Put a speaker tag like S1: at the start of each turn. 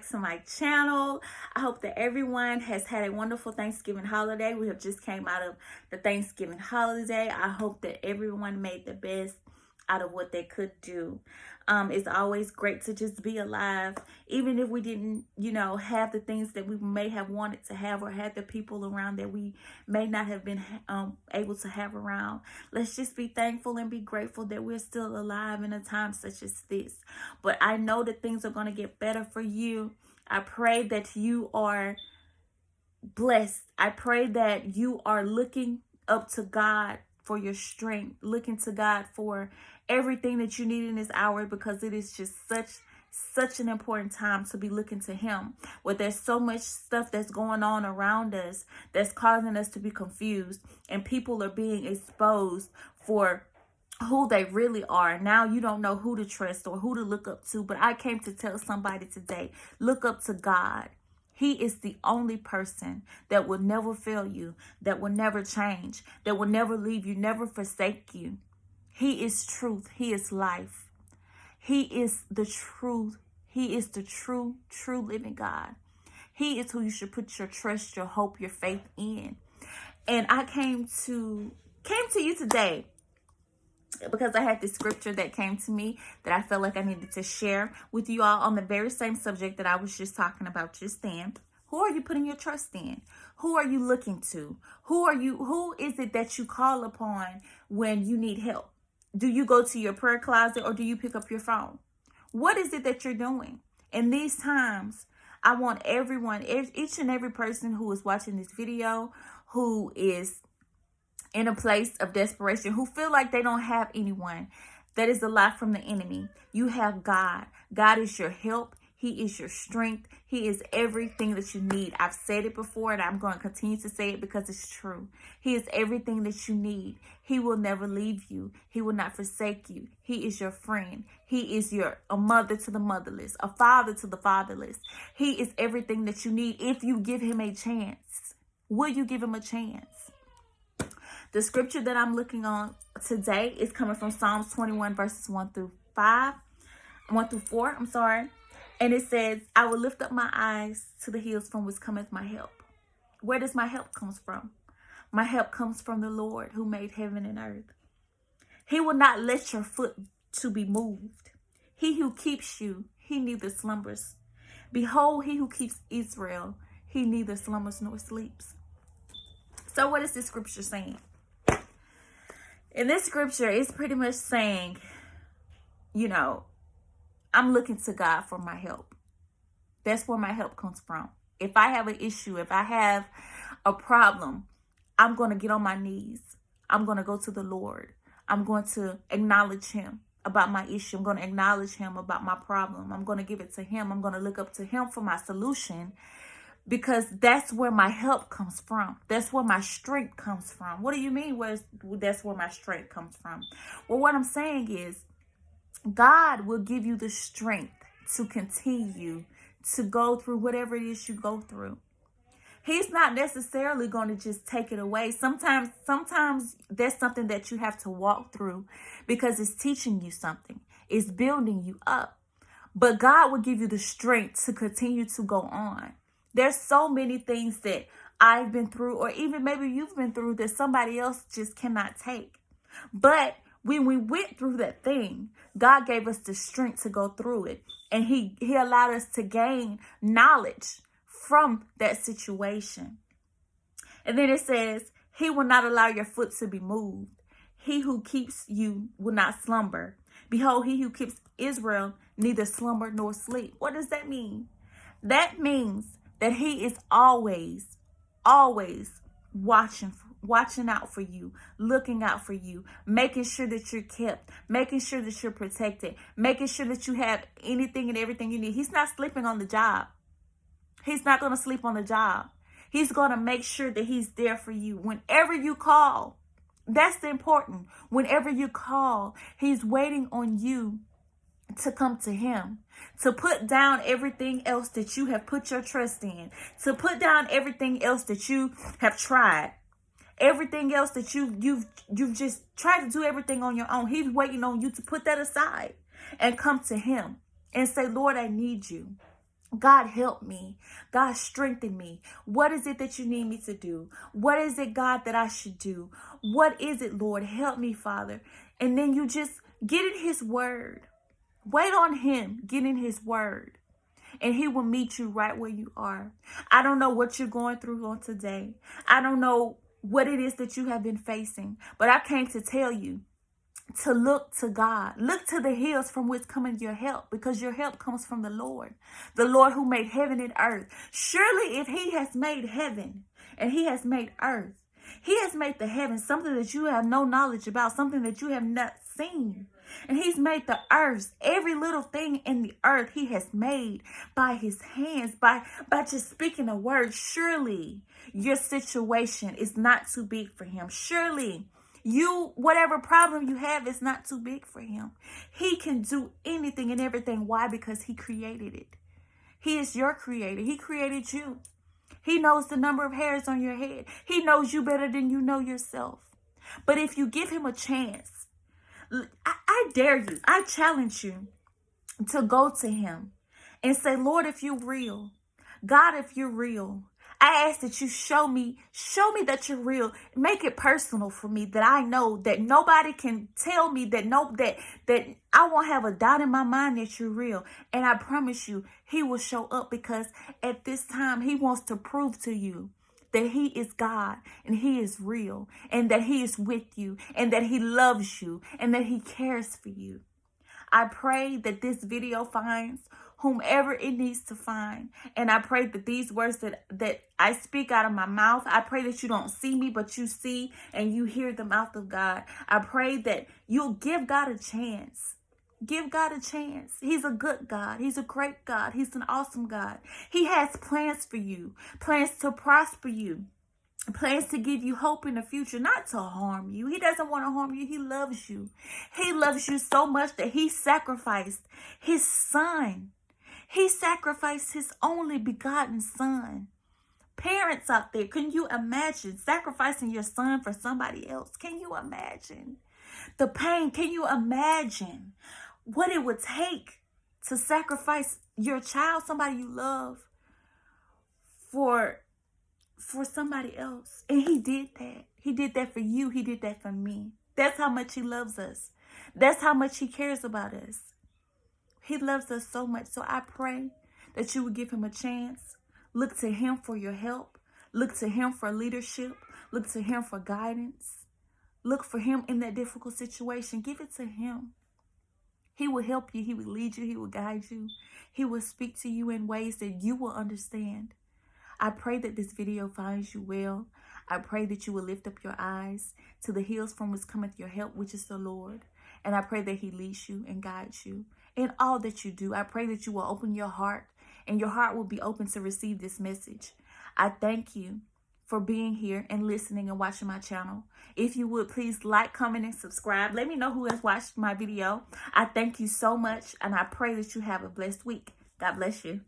S1: back to my channel. I hope that everyone has had a wonderful Thanksgiving holiday. We have just came out of the Thanksgiving holiday. I hope that everyone made the best out of what they could do. It's always great to just be alive, even if we didn't, have the things that we may have wanted to have, or had the people around that we may not have been able to have around. Let's just be thankful and be grateful that we're still alive in a time such as this. But I know that things are going to get better for you. I pray that you are blessed. I pray that you are looking up to God for your strength, looking to God for everything that you need in this hour, because it is just such an important time to be looking to Him. Where there's so much stuff that's going on around us that's causing us to be confused, and people are being exposed for who they really are. Now you don't know who to trust or who to look up to. But I came to tell somebody today, look up to God. He is the only person that will never fail you, that will never change, that will never leave you, never forsake you. He is truth. He is life. He is the truth. He is the true living God. He is who you should put your trust, your hope, your faith in. And I came to you today because I had this scripture that came to me that I felt like I needed to share with you all on the very same subject that I was just talking about just then. Who are you putting your trust in? Who are you looking to? Who is it that you call upon when you need help? Do you go to your prayer closet, or do you pick up your phone? What is it that you're doing? In these times, I want everyone, each and every person who is watching this video, who is in a place of desperation, who feel like they don't have anyone, that is a lie from the enemy. You have God. God is your help. He is your strength. He is everything that you need. I've said it before, and I'm going to continue to say it because it's true. He is everything that you need. He will never leave you. He will not forsake you. He is your friend. He is a mother to the motherless, a father to the fatherless. He is everything that you need if you give Him a chance. Will you give Him a chance? The scripture that I'm looking on today is coming from Psalms 21 verses 1 through 4. And it says, I will lift up my eyes to the hills from which cometh my help. Where does my help come from? My help comes from the Lord who made heaven and earth. He will not let your foot to be moved. He who keeps you, He neither slumbers. Behold, He who keeps Israel, He neither slumbers nor sleeps. So what is this scripture saying? In this scripture, it's pretty much saying, I'm looking to God for my help. That's where my help comes from. If I have an issue, if I have a problem, I'm going to get on my knees. I'm going to go to the Lord. I'm going to acknowledge Him about my issue. I'm going to acknowledge Him about my problem. I'm going to give it to Him. I'm going to look up to Him for my solution, because that's where my help comes from. That's where my strength comes from. What do you mean that's where my strength comes from? Well, what I'm saying is, God will give you the strength to continue to go through whatever it is you go through. He's not necessarily going to just take it away. Sometimes that's something that you have to walk through, because it's teaching you something. It's building you up. But God will give you the strength to continue to go on. There's so many things that I've been through, or even maybe you've been through, that somebody else just cannot take. But when we went through that thing, God gave us the strength to go through it. And He allowed us to gain knowledge from that situation. And then it says, He will not allow your foot to be moved. He who keeps you will not slumber. Behold, He who keeps Israel neither slumber nor sleep. What does that mean? That means that He is always watching out for you, looking out for you, making sure that you're kept, making sure that you're protected, making sure that you have anything and everything you need. He's not sleeping on the job. He's not going to sleep on the job. He's going to make sure that He's there for you whenever you call. That's the important. Whenever you call, He's waiting on you to come to Him, to put down everything else that you have put your trust in, to put down everything else that you have tried, everything else that you've just tried to do everything on your own. He's waiting on you to put that aside and come to Him and say, Lord, I need you. God, help me. God, strengthen me. What is it that you need me to do? What is it, God, that I should do? What is it, Lord? Help me, Father. And then you just get in his word. Wait on him. Get in his word. And he will meet you right where you are. I don't know what you're going through on today. I don't know what it is that you have been facing. But I came to tell you to look to God. Look to the hills from which cometh your help, because your help comes from the Lord who made heaven and earth. Surely if he has made heaven and he has made earth, he has made the heavens, something that you have no knowledge about, something that you have not seen. And he's made the earth, every little thing in the earth he has made by his hands, by just speaking a word. Surely your situation is not too big for him. Surely whatever problem you have is not too big for him. He can do anything and everything. Why? Because he created it. He is your creator. He created you. He knows the number of hairs on your head. He knows you better than you know yourself. But if you give him a chance, I dare you, I challenge you to go to him and say, Lord, if you're real, God, if you're real, I ask that you show me that you're real. Make it personal for me, that I know that nobody can tell me that I won't have a doubt in my mind that you're real. And I promise you, he will show up, because at this time he wants to prove to you that he is God and he is real, and that he is with you, and that he loves you, and that he cares for you. I pray that this video finds whomever it needs to find. And I pray that these words that I speak out of my mouth, I pray that you don't see me, but you see and you hear the mouth of God. I pray that you'll give God a chance. Give God a chance. He's a good God. He's a great God. He's an awesome God. He has plans for you, plans to prosper you, plans to give you hope in the future, not to harm you. He doesn't want to harm you. He loves you. He loves you so much that he sacrificed his son. He sacrificed his only begotten son. Parents out there, can you imagine sacrificing your son for somebody else? Can you imagine the pain? Can you imagine what it would take to sacrifice your child, somebody you love, for somebody else? And he did that. He did that for you. He did that for me. That's how much he loves us. That's how much he cares about us. He loves us so much. So I pray that you would give him a chance. Look to him for your help. Look to him for leadership. Look to him for guidance. Look for him in that difficult situation. Give it to him. He will help you. He will lead you. He will guide you. He will speak to you in ways that you will understand. I pray that this video finds you well. I pray that you will lift up your eyes to the hills from which cometh your help, which is the Lord. And I pray that he leads you and guides you in all that you do. I pray that you will open your heart, and your heart will be open to receive this message. I thank you for being here and listening and watching my channel. If you would, please like, comment, and subscribe. Let me know who has watched my video. I thank you so much, and I pray that you have a blessed week. God bless you.